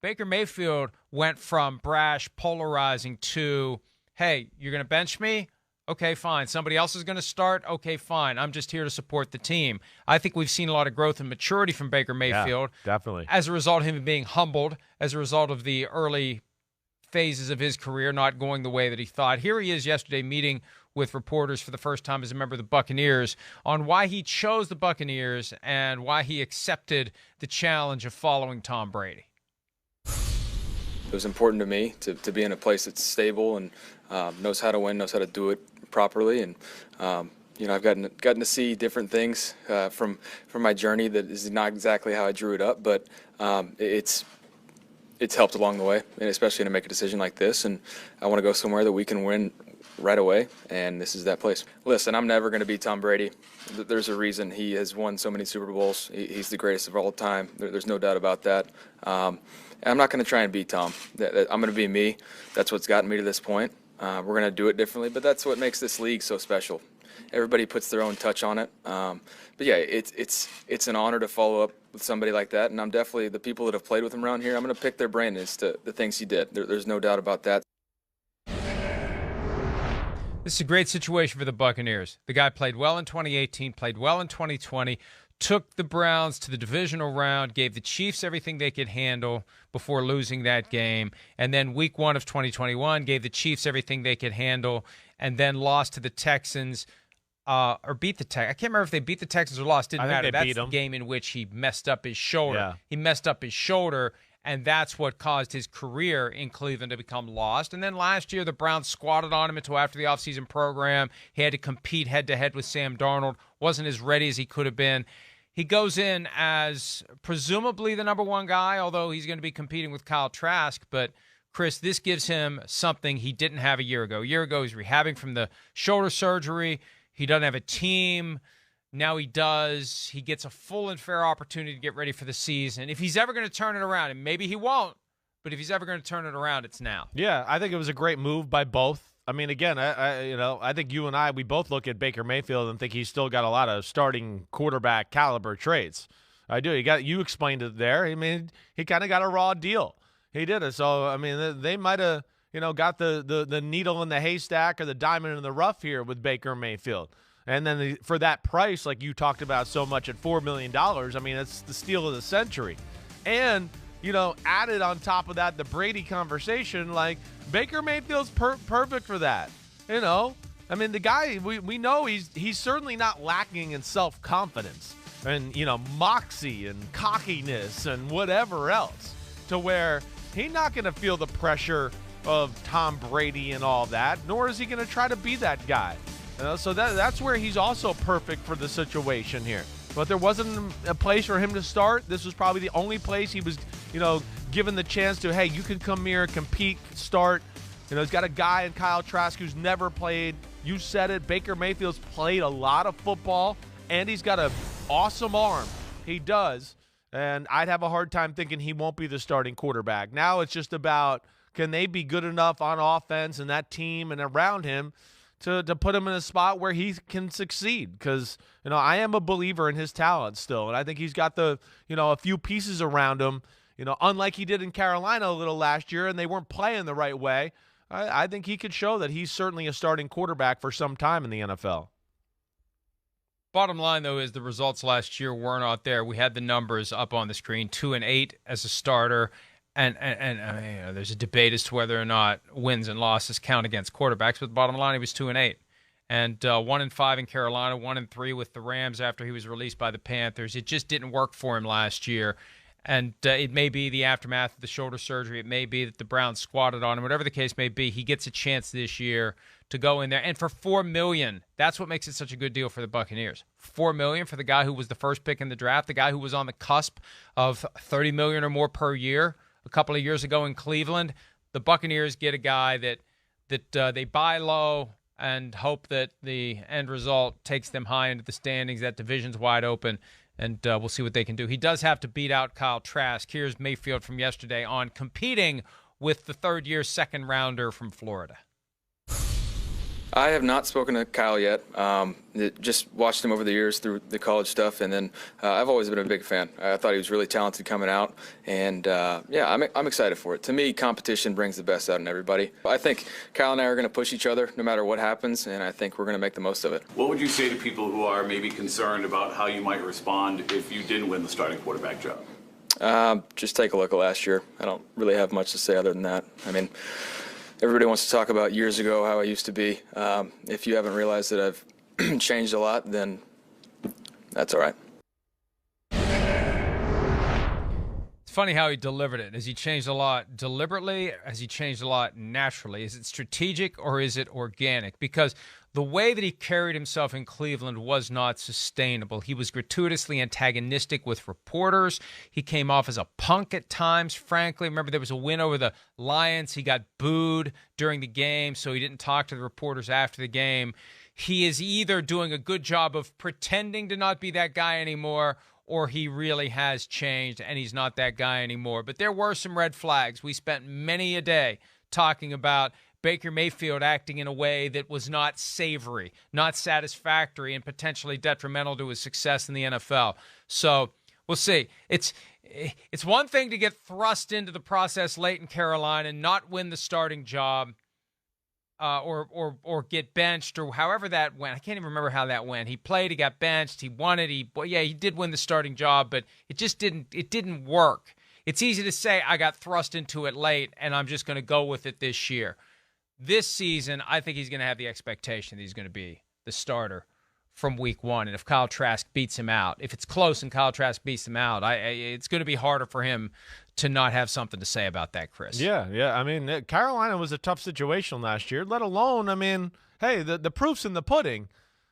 Baker Mayfield went from brash, polarizing to, hey, you're going to bench me? Okay, fine. Somebody else is going to start? Okay, fine. I'm just here to support the team. I think we've seen a lot of growth and maturity from Baker Mayfield. Yeah, definitely. As a result of him being humbled, as a result of the early phases of his career not going the way that he thought. Here he is yesterday meeting with reporters for the first time as a member of the Buccaneers on why he chose the Buccaneers and why he accepted the challenge of following Tom Brady. It was important to me to be in a place that's stable and knows how to win, knows how to do it properly. And, I've gotten to see different things from my journey that is not exactly how I drew it up, but it's helped along the way, and especially to make a decision like this. And I want to go somewhere that we can win right away, and this is that place. Listen, I'm never going to be Tom Brady. There's a reason he has won so many Super Bowls. He's the greatest of all time. There's no doubt about that. And I'm not going to try and beat Tom. I'm going to be me. That's what's gotten me to this point. We're going to do it differently, but that's what makes this league so special. Everybody puts their own touch on it. But yeah, it's an honor to follow up with somebody like that, and I'm definitely, the people that have played with him around here, I'm going to pick their brain as to the things he did. There's no doubt about that. This is a great situation for the Buccaneers. The guy played well in 2018, played well in 2020, took the Browns to the divisional round, gave the Chiefs everything they could handle before losing that game, and then week 1 of 2021 gave the Chiefs everything they could handle, and then lost to the Texans, or beat the Texans. I can't remember if they beat the Texans or lost. Didn't matter. That's the game in which he messed up his shoulder. Yeah. He messed up his shoulder, and that's what caused his career in Cleveland to become lost. And then last year, the Browns squatted on him until after the offseason program. He had to compete head-to-head with Sam Darnold. Wasn't as ready as he could have been. He goes in as presumably the number 1 guy, although he's going to be competing with Kyle Trask. But, Chris, this gives him something he didn't have a year ago. A year ago, he's rehabbing from the shoulder surgery. He doesn't have a team. Now he does. He gets a full and fair opportunity to get ready for the season. If he's ever going to turn it around, and maybe he won't, but if he's ever going to turn it around, it's now. Yeah, I think it was a great move by both. I mean, again, I think you and I, we both look at Baker Mayfield and think he's still got a lot of starting quarterback caliber traits. I do. You explained it there. I mean, he kind of got a raw deal. He did it. So, I mean, they might have, got the needle in the haystack or the diamond in the rough here with Baker Mayfield. And then for that price, like you talked about so much at $4 million, I mean, it's the steal of the century. And, added on top of that, the Brady conversation, like Baker Mayfield's perfect for that. I mean, the guy, we know he's certainly not lacking in self-confidence and, moxie and cockiness and whatever else, to where he's not going to feel the pressure of Tom Brady and all that, nor is he going to try to be that guy. So that's where he's also perfect for the situation here. But there wasn't a place for him to start. This was probably the only place he was, given the chance to, hey, you can come here, compete, start. He's got a guy in Kyle Trask who's never played. You said it. Baker Mayfield's played a lot of football, and he's got an awesome arm. He does. And I'd have a hard time thinking he won't be the starting quarterback. Now it's just about, can they be good enough on offense and that team and around him to put him in a spot where he can succeed? Because, I am a believer in his talent still, and I think he's got a few pieces around him, unlike he did in Carolina a little last year, and they weren't playing the right way. I think he could show that he's certainly a starting quarterback for some time in the NFL. Bottom line, though, is the results last year weren't out there. We had the numbers up on the screen, 2-8 as a starter. And there's a debate as to whether or not wins and losses count against quarterbacks. But the bottom line, he was 2-8, and 1-5 in Carolina, 1-3 with the Rams after he was released by the Panthers. It just didn't work for him last year, and it may be the aftermath of the shoulder surgery. It may be that the Browns squatted on him. Whatever the case may be, he gets a chance this year to go in there, and for $4 million, that's what makes it such a good deal for the Buccaneers. $4 million for the guy who was the first pick in the draft, the guy who was on the cusp of $30 million or more per year. A couple of years ago in Cleveland, the Buccaneers get a guy that they buy low and hope that the end result takes them high into the standings. That division's wide open, and we'll see what they can do. He does have to beat out Kyle Trask. Here's Mayfield from yesterday on competing with the third-year second-rounder from Florida. I have not spoken to Kyle yet. Just watched him over the years through the college stuff, and then I've always been a big fan. I thought he was really talented coming out, and I'm excited for it. To me, competition brings the best out in everybody. I think Kyle and I are going to push each other no matter what happens, and I think we're going to make the most of it. What would you say to people who are maybe concerned about how you might respond if you didn't win the starting quarterback job? Just take a look at last year. I don't really have much to say other than that. I mean, everybody wants to talk about years ago, how I used to be. If you haven't realized that I've changed a lot, then that's all right. It's funny how he delivered it. Has he changed a lot deliberately? Has he changed a lot naturally? Is it strategic or is it organic? Because the way that he carried himself in Cleveland was not sustainable. He was gratuitously antagonistic with reporters. He came off as a punk at times, frankly. Remember, there was a win over the Lions. He got booed during the game, so he didn't talk to the reporters after the game. He is either doing a good job of pretending to not be that guy anymore, or he really has changed and he's not that guy anymore. But there were some red flags. We spent many a day talking about Baker Mayfield acting in a way that was not savory, not satisfactory, and potentially detrimental to his success in the NFL. So we'll see. It's one thing to get thrust into the process late in Carolina and not win the starting job, or get benched, or however that went. I can't even remember how that went. He played, he got benched, he won it. He did win the starting job, but it just didn't work. It's easy to say I got thrust into it late and I'm just going to go with it this year. This season, I think he's going to have the expectation that he's going to be the starter from week one. And if Kyle Trask beats him out, if it's close and Kyle Trask beats him out, it's going to be harder for him to not have something to say about that, Chris. Yeah. I mean, Carolina was a tough situation last year, let alone, I mean, hey, the proof's in the pudding.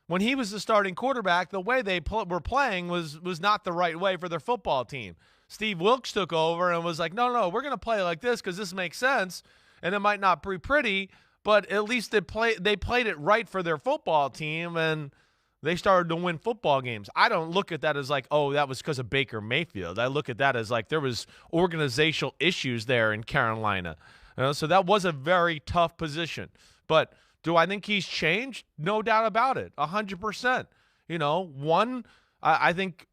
When he was the starting quarterback, the way they were playing was not the right way for their football team. Steve Wilkes took over and was like, no, we're going to play like this because this makes sense. And it might not be pretty, but at least they played it right for their football team, and they started to win football games. I don't look at that as like, oh, that was because of Baker Mayfield. I look at that as like there was organizational issues there in Carolina. So that was a very tough position. But do I think he's changed? No doubt about it, 100%. I think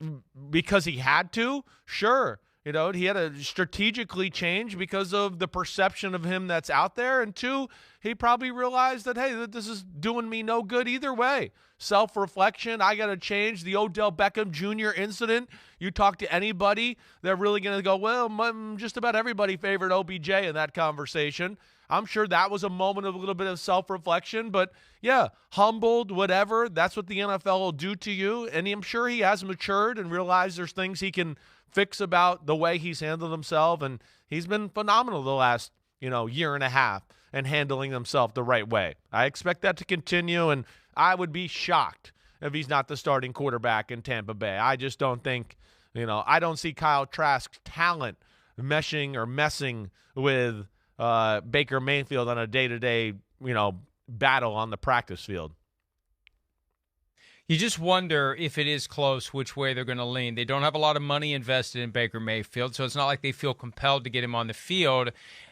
because he had to, sure. He had to strategically change because of the perception of him that's out there. And two, he probably realized that, hey, this is doing me no good either way. Self-reflection, I got to change. The Odell Beckham Jr. incident, you talk to anybody, they're really going to go, well, just about everybody favored OBJ in that conversation. I'm sure that was a moment of a little bit of self-reflection. But, yeah, humbled, whatever, that's what the NFL will do to you. And I'm sure he has matured and realized there's things he can fix about the way he's handled himself, and he's been phenomenal the last year and a half and handling himself the right way. I expect that to continue, and I would be shocked if he's not the starting quarterback in Tampa Bay. I just don't think, I don't see Kyle Trask's talent messing with Baker Mayfield on a day-to-day battle on the practice field. You just wonder if it is close which way they're going to lean. They don't have a lot of money invested in Baker Mayfield, so it's not like they feel compelled to get him on the field.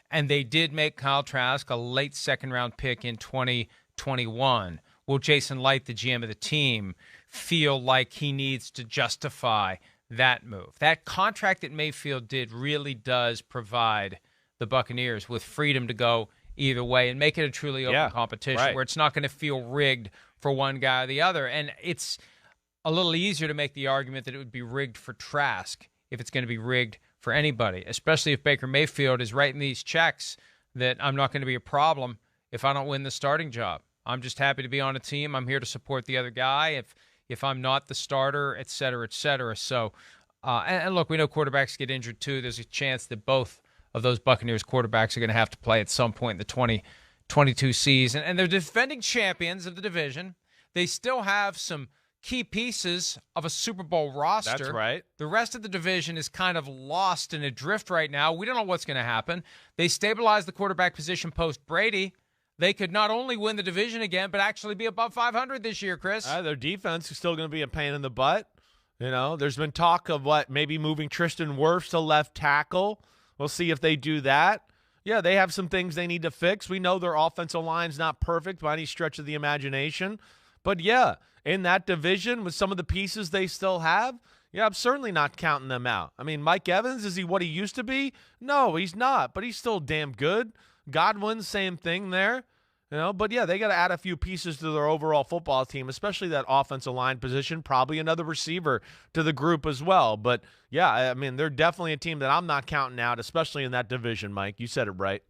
And they did make Kyle Trask a late second-round pick in 2021. Will Jason Light, the GM of the team, feel like he needs to justify that move? That contract that Mayfield did really does provide the Buccaneers with freedom to go either way and make it a truly open competition where it's not going to feel rigged for one guy or the other. And it's a little easier to make the argument that it would be rigged for Trask if it's going to be rigged for anybody, especially if Baker Mayfield is writing these checks that I'm not going to be a problem if I don't win the starting job. I'm just happy to be on a team. I'm here to support the other guy if I'm not the starter, et cetera, et cetera. So, and look, we know quarterbacks get injured too. There's a chance that both of those Buccaneers quarterbacks are going to have to play at some point in the 2022 season. And they're defending champions of the division. They still have some key pieces of a Super Bowl roster. That's right. The rest of the division is kind of lost in a drift right now. We don't know what's going to happen. They stabilized the quarterback position post-Brady. They could not only win the division again, but actually be above 500 this year, Chris. Their defense is still going to be a pain in the butt. There's been talk of maybe moving Tristan Wirfs to left tackle. We'll see if they do that. yeah, they have some things they need to fix. We know their offensive line's not perfect by any stretch of the imagination. But, yeah, in that division with some of the pieces they still have, yeah, I'm certainly not counting them out. I mean, Mike Evans, is he what he used to be? No, he's not, but he's still damn good. Godwin, same thing there. But yeah, they got to add a few pieces to their overall football team, especially that offensive line position, probably another receiver to the group as well. But yeah, I mean, they're definitely a team that I'm not counting out, especially in that division, Mike. You said it right.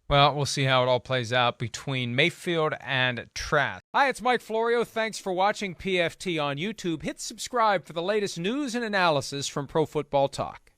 Well, we'll see how it all plays out between Mayfield and Trask. Hi, it's Mike Florio. Thanks for watching PFT on YouTube. Hit subscribe for the latest news and analysis from Pro Football Talk.